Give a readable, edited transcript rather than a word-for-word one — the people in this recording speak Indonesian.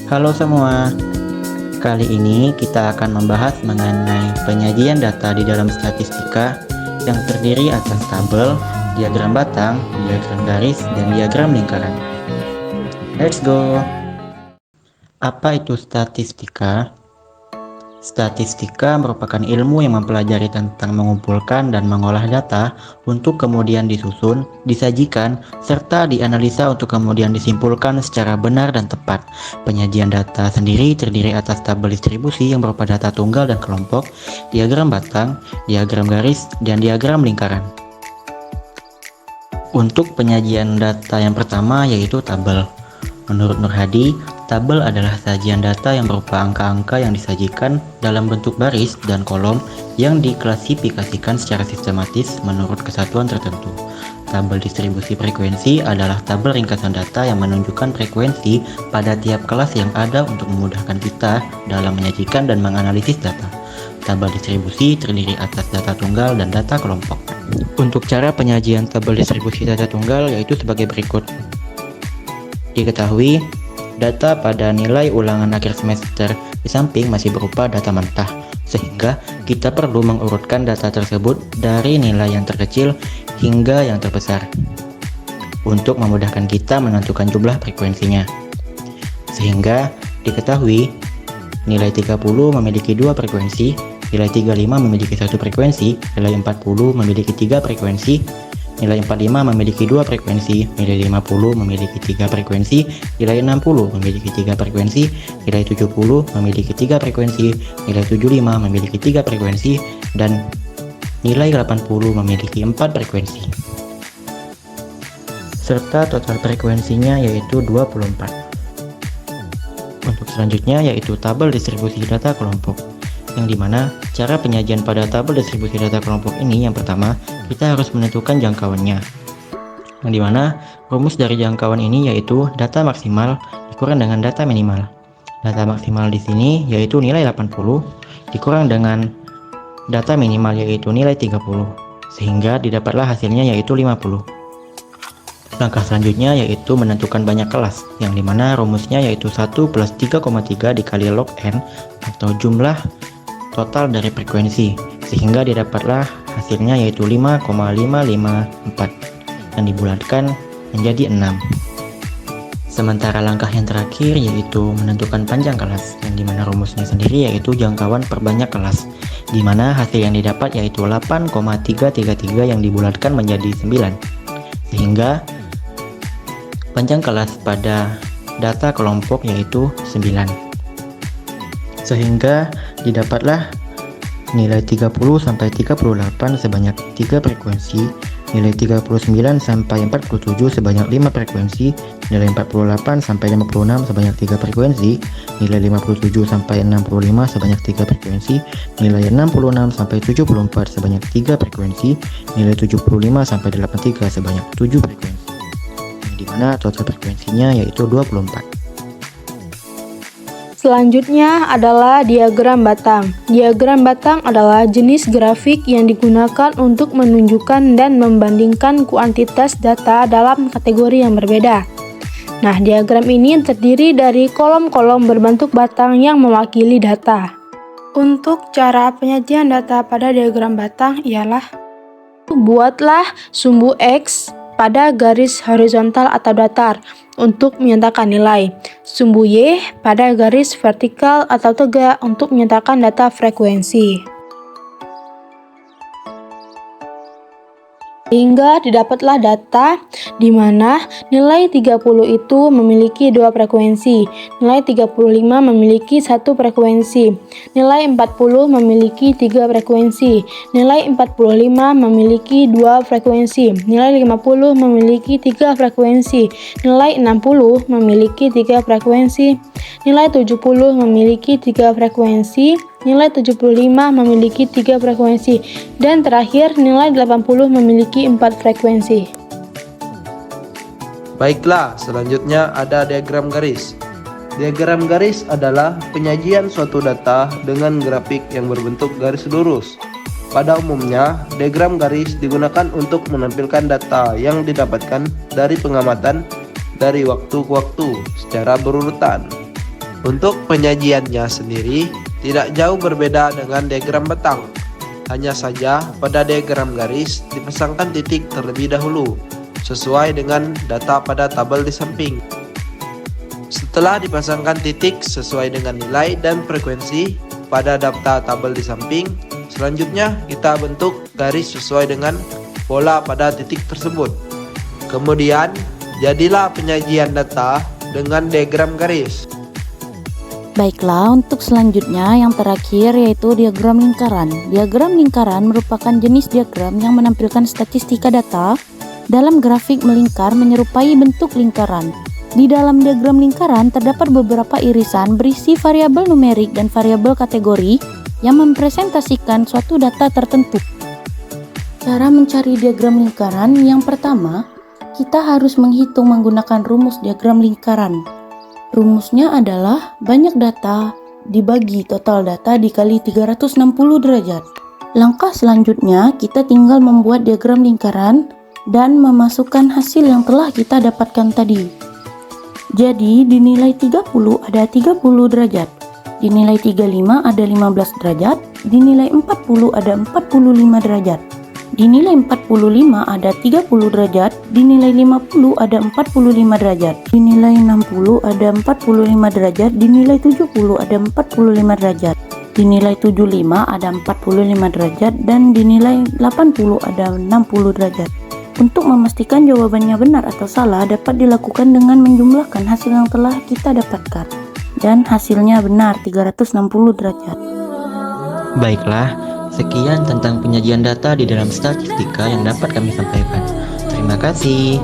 Halo semua, kali ini kita akan membahas mengenai penyajian data di dalam statistika yang terdiri atas tabel, diagram batang, diagram garis, dan diagram lingkaran. Let's go! Apa itu statistika? Statistika merupakan ilmu yang mempelajari tentang mengumpulkan dan mengolah data untuk kemudian disusun, disajikan, serta dianalisa untuk kemudian disimpulkan secara benar dan tepat. Penyajian data sendiri terdiri atas tabel distribusi yang berupa data tunggal dan kelompok, diagram batang, diagram garis, dan diagram lingkaran. Untuk penyajian data yang pertama yaitu tabel. Menurut Nur Hadi, tabel adalah sajian data yang berupa angka-angka yang disajikan dalam bentuk baris dan kolom yang diklasifikasikan secara sistematis menurut kesatuan tertentu. Tabel distribusi frekuensi adalah tabel ringkasan data yang menunjukkan frekuensi pada tiap kelas yang ada untuk memudahkan kita dalam menyajikan dan menganalisis data. Tabel distribusi terdiri atas data tunggal dan data kelompok. Untuk cara penyajian tabel distribusi data tunggal yaitu sebagai berikut. Diketahui, data pada nilai ulangan akhir semester di samping masih berupa data mentah, sehingga kita perlu mengurutkan data tersebut dari nilai yang terkecil hingga yang terbesar untuk memudahkan kita menentukan jumlah frekuensinya. Sehingga diketahui, nilai 30 memiliki 2 frekuensi, nilai 35 memiliki 1 frekuensi, nilai 40 memiliki 3 frekuensi, nilai 45 memiliki 2 frekuensi, nilai 50 memiliki 3 frekuensi, nilai 60 memiliki 3 frekuensi, nilai 70 memiliki 3 frekuensi, nilai 75 memiliki 3 frekuensi, dan nilai 80 memiliki 4 frekuensi. Serta total frekuensinya yaitu 24. Untuk selanjutnya yaitu tabel distribusi data kelompok, yang dimana cara penyajian pada tabel distribusi data kelompok ini yang pertama, kita harus menentukan jangkauannya. Yang dimana rumus dari jangkauan ini yaitu data maksimal dikurang dengan data minimal. Data maksimal di sini yaitu nilai 80 dikurang dengan data minimal yaitu nilai 30, sehingga didapatlah hasilnya yaitu 50. Langkah selanjutnya yaitu menentukan banyak kelas, yang dimana rumusnya yaitu 1 plus 3,3 dikali log n atau jumlah total dari frekuensi, sehingga didapatlah hasilnya yaitu 5,554 dan dibulatkan menjadi 6. Sementara langkah yang terakhir yaitu menentukan panjang kelas, yang dimana rumusnya sendiri yaitu jangkauan per banyak kelas, dimana hasil yang didapat yaitu 8,333 yang dibulatkan menjadi 9, sehingga panjang kelas pada data kelompok yaitu 9. Sehingga didapatlah nilai 30 sampai 38 sebanyak 3 frekuensi, nilai 39 sampai 47 sebanyak 5 frekuensi, nilai 48 sampai 56 sebanyak 3 frekuensi, nilai 57 sampai 65 sebanyak 3 frekuensi, nilai 66 sampai 74 sebanyak 3 frekuensi, nilai 75 sampai 83 sebanyak 7 frekuensi. Di mana total frekuensinya yaitu 24. Selanjutnya adalah diagram batang. Diagram batang adalah jenis grafik yang digunakan untuk menunjukkan dan membandingkan kuantitas data dalam kategori yang berbeda. Nah, diagram ini terdiri dari kolom-kolom berbentuk batang yang mewakili data. Untuk cara penyajian data pada diagram batang ialah buatlah sumbu X pada garis horizontal atau datar untuk menyatakan nilai, sumbu Y pada garis vertikal atau tegak untuk menyatakan data frekuensi. Hingga didapatlah data di mana nilai 30 itu memiliki 2 frekuensi, nilai 35 memiliki 1 frekuensi, nilai 40 memiliki 3 frekuensi, nilai 45 memiliki 2 frekuensi, nilai 50 memiliki 3 frekuensi, nilai 60 memiliki 3 frekuensi, nilai 70 memiliki 3 frekuensi, nilai 75 memiliki 3 frekuensi, dan terakhir nilai 80 memiliki 4 frekuensi. Baiklah, selanjutnya ada diagram garis. Diagram garis adalah penyajian suatu data dengan grafik yang berbentuk garis lurus. Pada umumnya, diagram garis digunakan untuk menampilkan data yang didapatkan dari pengamatan dari waktu ke waktu secara berurutan. Untuk penyajiannya sendiri tidak jauh berbeda dengan diagram batang. Hanya saja pada diagram garis dipasangkan titik terlebih dahulu sesuai dengan data pada tabel di samping. Setelah dipasangkan titik sesuai dengan nilai dan frekuensi pada data tabel di samping, selanjutnya kita bentuk garis sesuai dengan pola pada titik tersebut. Kemudian, jadilah penyajian data dengan diagram garis. Baiklah, untuk selanjutnya yang terakhir yaitu diagram lingkaran. Diagram lingkaran merupakan jenis diagram yang menampilkan statistika data dalam grafik melingkar menyerupai bentuk lingkaran. Di dalam diagram lingkaran terdapat beberapa irisan berisi variabel numerik dan variabel kategori yang mempresentasikan suatu data tertentu. Cara mencari diagram lingkaran yang pertama, kita harus menghitung menggunakan rumus diagram lingkaran. Rumusnya adalah banyak data dibagi total data dikali 360 derajat. Langkah selanjutnya, kita tinggal membuat diagram lingkaran dan memasukkan hasil yang telah kita dapatkan tadi. Jadi, di nilai 30 ada 30 derajat, di nilai 35 ada 15 derajat, di nilai 40 ada 45 derajat, di nilai 45 ada 30 derajat, di nilai 50 ada 45 derajat, di nilai 60 ada 45 derajat, di nilai 70 ada 45 derajat, di nilai 75 ada 45 derajat, dan di nilai 80 ada 60 derajat. Untuk memastikan jawabannya benar atau salah dapat dilakukan dengan menjumlahkan hasil yang telah kita dapatkan. Dan hasilnya benar 360 derajat. Baiklah, sekian tentang penyajian data di dalam statistika yang dapat kami sampaikan. Terima kasih.